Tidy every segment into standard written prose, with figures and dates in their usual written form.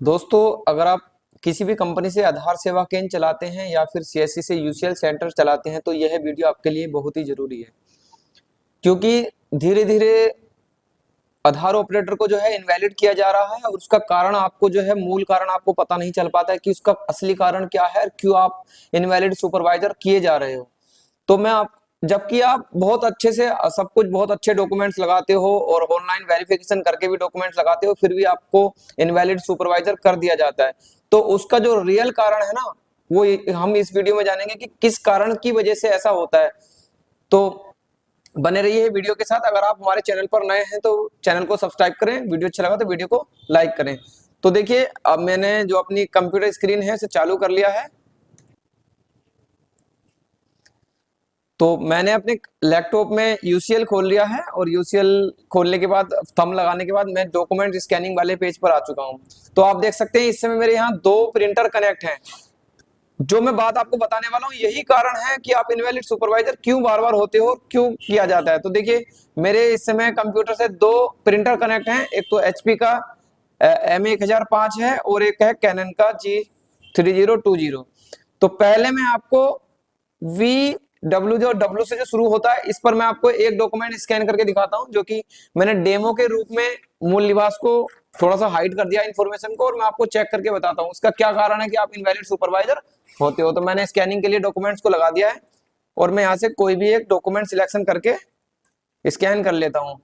दोस्तों, अगर आप किसी भी कंपनी से आधार सेवा केंद्र चलाते हैं या फिर सीएससी से यूसीएल सेंटर चलाते हैं तो यह वीडियो आपके लिए बहुत ही जरूरी है। क्योंकि धीरे धीरे आधार ऑपरेटर को जो है इनवैलिड किया जा रहा है और उसका कारण आपको जो है मूल कारण आपको पता नहीं चल पाता है कि उसका असली कारण क्या है और क्यों आप इनवैलिड सुपरवाइजर किए जा रहे हो। तो मैं आप जबकि आप बहुत अच्छे से सब कुछ बहुत अच्छे डॉक्यूमेंट्स लगाते हो और ऑनलाइन वेरिफिकेशन करके भी डॉक्यूमेंट्स लगाते हो, फिर भी आपको इनवैलिड सुपरवाइजर कर दिया जाता है। तो उसका जो रियल कारण है ना, वो हम इस वीडियो में जानेंगे कि किस कारण की वजह से ऐसा होता है। तो बने रहिए वीडियो के साथ। अगर आप हमारे चैनल पर नए हैं तो चैनल को सब्सक्राइब करें, वीडियो अच्छा लगा तो वीडियो को लाइक करें। तो देखिए, अब मैंने जो अपनी कंप्यूटर स्क्रीन है उसे चालू कर लिया है। तो मैंने अपने लैपटॉप में यूसीएल खोल लिया है और यूसीएल खोलने के बाद थंब लगाने के बाद मैं डॉक्यूमेंट स्कैनिंग वाले पेज पर आ चुका हूं। तो आप देख सकते हैं इस समय मेरे यहाँ 2 प्रिंटर कनेक्ट हैं। जो मैं बात आपको बताने वाला हूं यही कारण है कि आप इनवैलिड सुपरवाइजर क्यों बार बार होते हो, क्यों किया जाता है। तो देखिए, मेरे इस समय कंप्यूटर से 2 प्रिंटर कनेक्ट हैं। एक तो एचपी का M1005 है और एक है कैनन का G3020। तो पहले मैं आपको VW से जो शुरू होता है इस पर मैं आपको एक डॉक्यूमेंट स्कैन करके दिखाता हूं, जो कि मैंने डेमो के रूप में मूल निवास को थोड़ा सा हाइड कर दिया इन्फॉर्मेशन को, और मैं आपको चेक करके बताता हूं उसका क्या कारण है कि आप इनवैलिड सुपरवाइजर होते हो। तो मैंने स्कैनिंग के लिए डॉक्यूमेंट्स को लगा दिया है और मैं यहाँ से कोई भी एक डॉक्यूमेंट सिलेक्शन करके स्कैन कर लेता हूँ।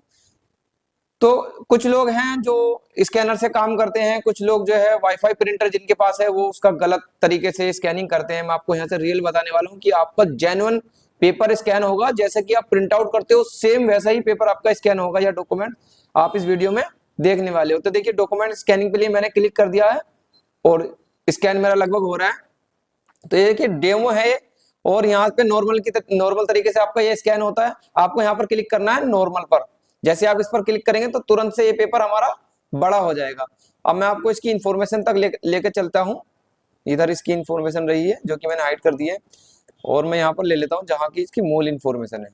तो कुछ लोग हैं जो स्कैनर से काम करते हैं, कुछ लोग जो है वाईफाई प्रिंटर जिनके पास है वो उसका गलत तरीके से स्कैनिंग करते हैं। मैं आपको यहाँ से रियल बताने वाला हूँ कि आपका जेन्युइन पेपर स्कैन होगा, जैसे कि आप प्रिंट आउट करते हो सेम वैसा ही पेपर आपका स्कैन होगा या डॉक्यूमेंट आप इस वीडियो में देखने वाले हो। तो देखिए, डॉक्यूमेंट स्कैनिंग के लिए मैंने क्लिक कर दिया है और स्कैन मेरा लगभग हो रहा है। तो ये देखिए डेमो है और यहाँ पे नॉर्मल तरीके से आपका ये स्कैन होता है। आपको यहाँ पर क्लिक करना है नॉर्मल पर। जैसे आप इस पर क्लिक करेंगे तो तुरंत से ये पेपर हमारा बड़ा हो जाएगा। अब मैं आपको इसकी इंफॉर्मेशन तक लेके चलता हूँ। इधर इसकी इंफॉर्मेशन रही है जो कि मैंने हाइड कर दी है और मैं यहाँ पर ले लेता हूँ जहाँ की इसकी मूल इंफॉर्मेशन है।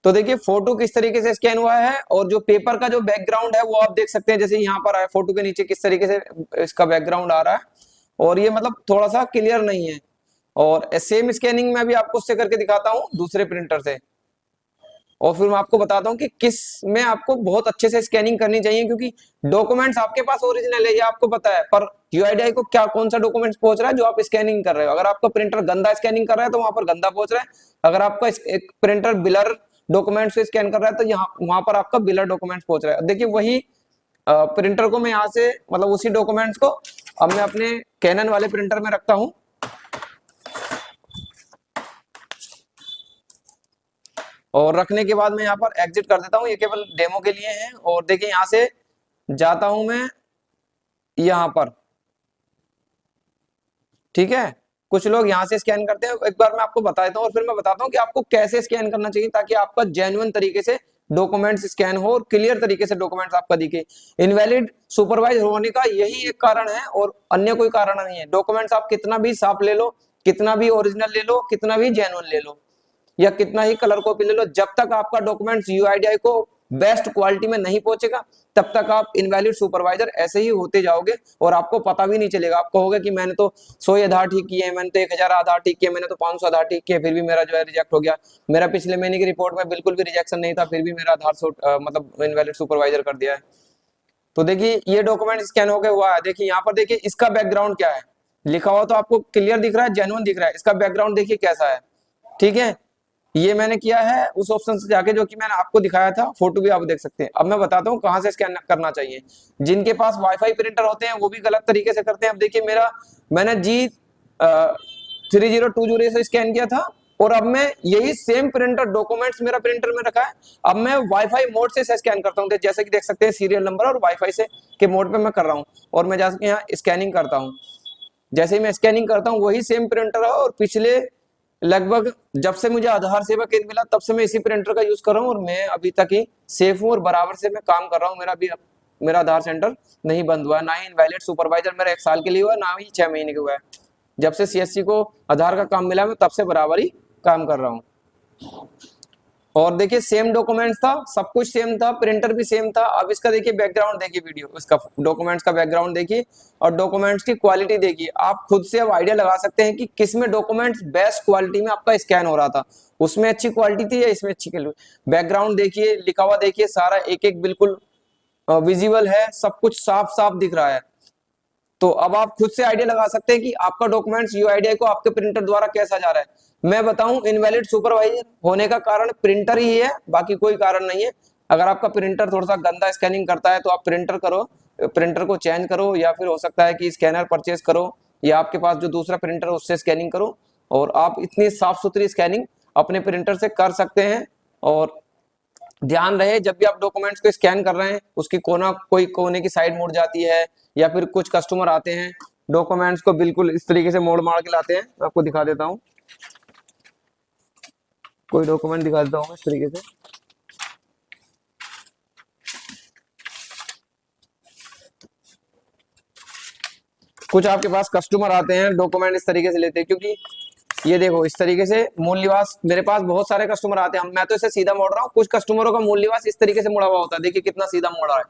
तो देखिए, फोटो किस तरीके से स्कैन हुआ है और जो पेपर का जो बैकग्राउंड है वो आप देख सकते हैं। जैसे यहाँ पर आया फोटो के नीचे किस तरीके से इसका बैकग्राउंड आ रहा है और ये मतलब थोड़ा सा क्लियर नहीं है। और सेम स्कैनिंग मैं भी आपको उससे करके दिखाता हूँ दूसरे प्रिंटर से, और फिर मैं आपको बताता हूँ कि किस में आपको बहुत अच्छे से स्कैनिंग करनी चाहिए, क्योंकि डॉक्यूमेंट्स आपके पास ओरिजिनल है ये आपको पता है, पर यूआईडीआई को क्या कौन सा डॉक्यूमेंट्स पहुंच रहा है जो आप स्कैनिंग कर रहे हो। अगर आपका प्रिंटर गंदा स्कैनिंग कर रहा है तो वहां पर गंदा पहुंच रहा है। अगर आपका एक प्रिंटर बिलर डॉक्यूमेंट्स से स्कैन कर रहा है तो यहाँ वहां पर आपका बिलर डॉक्यूमेंट्स पहुंच रहा है। देखिए, वही प्रिंटर को मैं यहाँ से मतलब उसी डॉक्यूमेंट्स को अब मैं अपने कैनन वाले प्रिंटर में रखता हूँ और रखने के बाद मैं यहाँ पर एग्जिट कर देता हूँ। ये केवल डेमो के लिए है। और देखिए, यहाँ से जाता हूं मैं यहाँ पर, ठीक है। कुछ लोग यहाँ से स्कैन करते हैं, एक बार मैं आपको बता देता हूँ और फिर मैं बताता हूँ कि आपको कैसे स्कैन करना चाहिए ताकि आपका जेन्युइन तरीके से डॉक्यूमेंट्स स्कैन हो और क्लियर तरीके से डॉक्यूमेंट्स आपका दिखे। इनवैलिड सुपरवाइज होने का यही एक कारण है और अन्य कोई कारण नहीं है। डॉक्यूमेंट्स आप कितना भी साफ ले लो, कितना भी ओरिजिनल ले लो, कितना भी जेन्युइन ले लो या कितना ही कलर कॉपी ले लो, जब तक आपका डॉक्यूमेंट्स यूआईडीआई को बेस्ट क्वालिटी में नहीं पहुंचेगा तब तक आप इनवैलिड सुपरवाइजर ऐसे ही होते जाओगे और आपको पता भी नहीं चलेगा। आप कहोगे कि मैंने तो 100 आधार ठीक किए हैं, मैंने तो 1000 आधार ठीक किए, मैंने तो 500 आधार ठीक किए, फिर भी मेरा जो है रिजेक्ट हो गया। मेरा पिछले महीने की रिपोर्ट में बिल्कुल भी रिजेक्शन नहीं था, फिर भी मेरा आधार मतलब इनवैलिड सुपरवाइजर कर दिया है। तो देखिए, ये डॉक्यूमेंट स्कैन होकर हुआ है। देखिए यहाँ पर, देखिए इसका बैकग्राउंड क्या है लिखा हुआ तो आपको क्लियर दिख रहा है, जेन्युइन दिख रहा है। इसका बैकग्राउंड देखिए कैसा है, ठीक है। ये मैंने किया है उस ऑप्शन से जाके जो कि मैंने आपको दिखाया था, फोटो भी आप देख सकते हैं। अब मैं बताता हूँ कहां से स्कैन करना चाहिए। जिनके पास वाईफाई प्रिंटर होते हैं वो भी गलत तरीके से करते हैं। अब देखिए, मैंने G3020 से स्कैन किया था और अब मैं यही सेम प्रिंटर डॉक्यूमेंट्स मेरा प्रिंटर में रखा है। अब मैं वाईफाई मोड से स्कैन करता हूँ, जैसे कि देख सकते हैं सीरियल नंबर और वाईफाई से के मोड पे मैं कर रहा हूँ और मैं जाके यहाँ स्कैनिंग करता हूँ। जैसे ही मैं स्कैनिंग करता हूँ वही सेम प्रिंटर है और पिछले लगभग जब से मुझे आधार सेवा केंद्र मिला तब से मैं इसी प्रिंटर का यूज कर रहा हूँ और मैं अभी तक ही सेफ हूँ और बराबर से मैं काम कर रहा हूँ। मेरा आधार सेंटर नहीं बंद हुआ है, ना ही इनवैलिड सुपरवाइजर मेरा 1 साल के लिए हुआ है, ना ही 6 महीने के हुआ है। जब से सीएससी को आधार का काम मिला मैं तब से बराबर ही काम कर रहा हूँ। और देखिए सेम डॉक्यूमेंट्स था, सब कुछ सेम था, प्रिंटर भी सेम था। अब इसका देखिए बैकग्राउंड देखिए, वीडियो इसका डॉक्यूमेंट्स का बैकग्राउंड देखिए और डॉक्यूमेंट्स की क्वालिटी देखिए। आप खुद से अब आइडिया लगा सकते हैं कि किस में डॉक्यूमेंट्स बेस्ट क्वालिटी में आपका स्कैन हो रहा था, उसमें अच्छी क्वालिटी थी या इसमें अच्छी क्वालिटी। बैकग्राउंड देखिए, लिखा हुआ देखिए, सारा एक एक बिल्कुल विजिबल है, सब कुछ साफ साफ दिख रहा है। तो अब आप खुद से आइडिया लगा सकते हैं कि आपका डॉक्यूमेंट्स यूआईडीआई को आपके प्रिंटर द्वारा कैसा जा रहा है। मैं बताऊं, इनवैलिड सुपरवाइजर होने का कारण प्रिंटर ही है, बाकी कोई कारण नहीं है। अगर आपका प्रिंटर थोड़ा सा गंदा स्कैनिंग करता है तो आप प्रिंटर करो, प्रिंटर को चेंज करो, या फिर हो सकता है कि स्कैनर परचेज करो, या आपके पास जो दूसरा प्रिंटर है उससे स्कैनिंग करो, और आप इतनी साफ सुथरी स्कैनिंग अपने प्रिंटर से कर सकते हैं। और ध्यान रहे, जब भी आप डॉक्यूमेंट्स को स्कैन कर रहे हैं उसकी कोई कोने की साइड मुड़ जाती है, या फिर कुछ कस्टमर आते हैं डॉक्यूमेंट्स को बिल्कुल इस तरीके से मोड़ मार के लाते हैं। मैं आपको दिखा देता हूं, कोई डॉक्यूमेंट दिखा देता हूं इस तरीके से। कुछ आपके पास कस्टमर आते हैं डॉक्यूमेंट इस तरीके से लेते हैं, क्योंकि ये देखो इस तरीके से मूल्यवास, मेरे पास बहुत सारे कस्टमर आते हैं, मैं तो इसे सीधा मोड़ रहा हूँ, कुछ कस्टमरों का मूल्यवास इस तरीके से मुड़ा हुआ होता है, देखिए कितना सीधा मुड़ा है।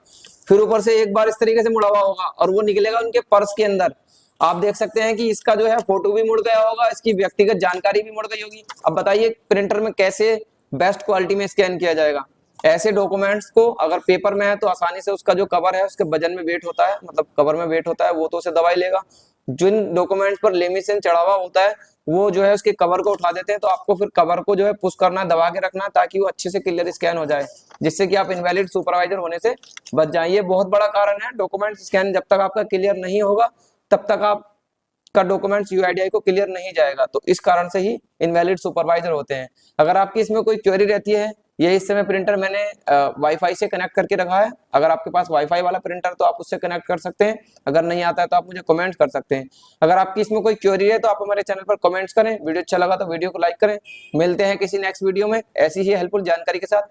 फिर ऊपर से एक बार इस तरीके से मुड़ा हुआ होगा और वो निकलेगा उनके पर्स के अंदर। आप देख सकते हैं कि इसका जो है फोटो भी मुड़ गया होगा, इसकी व्यक्तिगत जानकारी भी मुड़ गई होगी। अब बताइए प्रिंटर में कैसे बेस्ट क्वालिटी में स्कैन किया जाएगा। ऐसे डॉक्यूमेंट्स को अगर पेपर में है तो आसानी से उसका जो कवर है उसके वजन में वेट होता है, मतलब कवर में वेट होता है, वो तो उसे दबाई लेगा। जिन डॉक्यूमेंट्स पर लेमिनेशन चढ़ा हुआ होता है वो जो है उसके कवर को उठा देते हैं, तो आपको फिर कवर को जो है पुश करना, दबा के रखना, ताकि वो अच्छे से क्लियर स्कैन हो जाए, जिससे कि आप इनवैलिड सुपरवाइजर होने से बच जाए। ये बहुत बड़ा कारण है, डॉक्यूमेंट स्कैन जब तक आपका क्लियर नहीं होगा तब तक आप का डॉक्यूमेंट्स यूआईडीआई को क्लियर नहीं जाएगा। तो इस कारण से ही इनवैलिड सुपरवाइजर होते हैं। अगर आपकी इसमें कोई क्वेरी रहती है, ये इस समय प्रिंटर मैंने वाईफाई से कनेक्ट करके रखा है, अगर आपके पास वाईफाई वाला प्रिंटर तो आप उससे कनेक्ट कर सकते हैं, अगर नहीं आता है तो आप मुझे कमेंट कर सकते हैं। अगर आपकी इसमें कोई क्वेरी है तो आप हमारे चैनल पर कमेंट्स करें, वीडियो अच्छा लगा तो वीडियो को लाइक करें। मिलते हैं किसी नेक्स्ट वीडियो में ऐसी ही हेल्पफुल जानकारी के साथ।